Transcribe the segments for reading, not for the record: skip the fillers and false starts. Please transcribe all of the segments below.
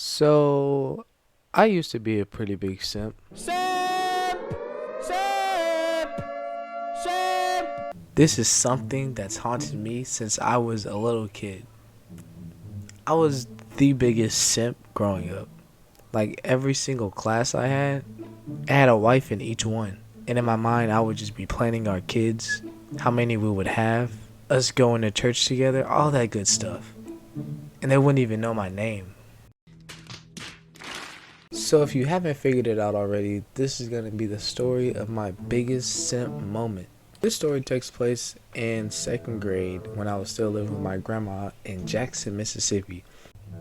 So, I used to be a pretty big simp. Simp! Simp! Simp! This is something that's haunted me since I was a little kid. I was the biggest simp growing up. Like every single class I had a wife in each one. And in my mind, I would just be planning our kids, how many we would have, us going to church together, all that good stuff. And they wouldn't even know my name. So if you haven't figured it out already, this is going to be the story of my biggest simp moment. This story takes place in second grade when I was still living with my grandma in Jackson, Mississippi.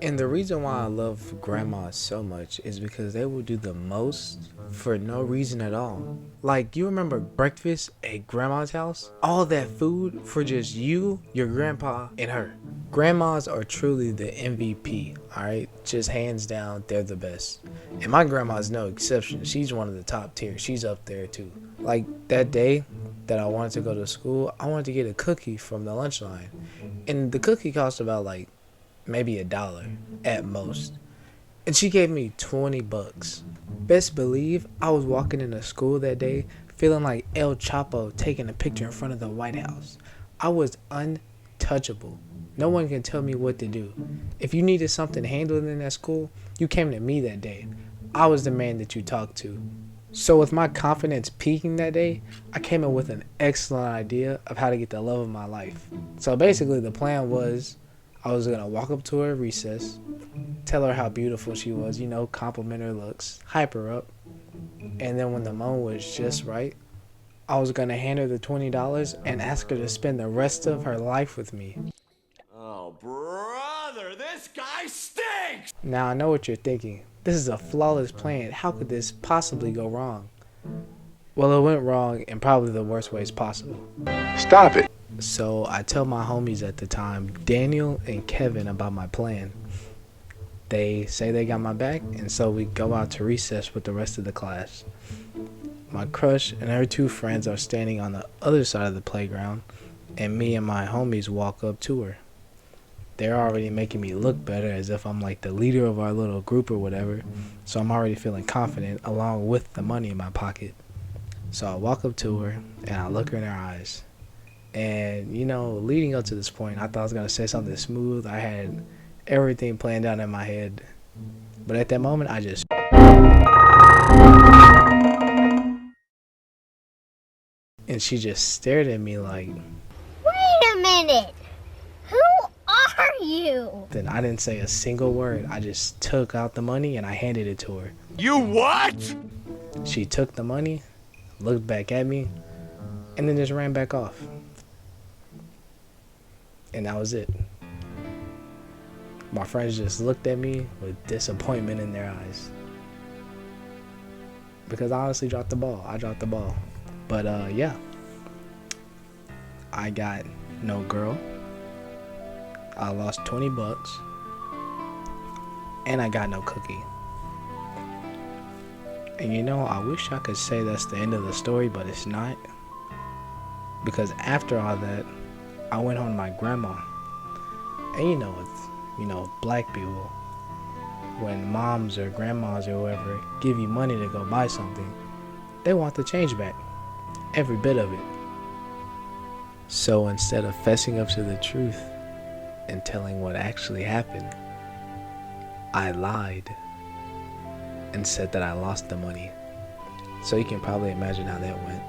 And the reason why I love grandmas so much is because they will do the most for no reason at all. Like, you remember breakfast at grandma's house? All that food for just you, your grandpa, and her. Grandmas are truly the MVP, alright? Just hands down, they're the best. And my grandma's no exception. She's one of the top tier. She's up there too. Like, that day that I wanted to go to school, I wanted to get a cookie from the lunch line. And the cookie cost about like maybe $1 at most. And she gave me $20. Best believe I was walking into school that day feeling like El Chapo taking a picture in front of the White House. I was untouchable. No one can tell me what to do. If you needed something handled in that school, you came to me that day. I was the man that you talked to. So with my confidence peaking that day, I came up with an excellent idea of how to get the love of my life. So basically the plan was I was going to walk up to her at recess, tell her how beautiful she was, compliment her looks, hype her up. And then when the moment was just right, I was going to hand her the $20 and ask her to spend the rest of her life with me. Oh, brother, this guy stinks! Now I know what you're thinking. This is a flawless plan. How could this possibly go wrong? Well, it went wrong in probably the worst ways possible. Stop it. So I tell my homies at the time, Daniel and Kevin, about my plan. They say they got my back, and so we go out to recess with the rest of the class. My crush and her two friends are standing on the other side of the playground, and me and my homies walk up to her. They're already making me look better as if I'm like the leader of our little group or whatever, so I'm already feeling confident along with the money in my pocket. So I walk up to her, and I look her in her eyes. And, leading up to this point, I thought I was going to say something smooth. I had everything planned out in my head. But at that moment, I just... And she just stared at me like... Wait a minute! Who are you? Then I didn't say a single word. I just took out the money and I handed it to her. You what? She took the money, looked back at me, and then just ran back off. And that was it. My friends just looked at me with disappointment in their eyes. Because I honestly dropped the ball. I dropped the ball. But yeah. I got no girl. I lost $20. And I got no cookie. And I wish I could say that's the end of the story, but it's not. Because after all that, I went home to my grandma. And with, black people, when moms or grandmas or whoever give you money to go buy something, they want the change back. Every bit of it. So instead of fessing up to the truth and telling what actually happened, I lied and said that I lost the money. So you can probably imagine how that went.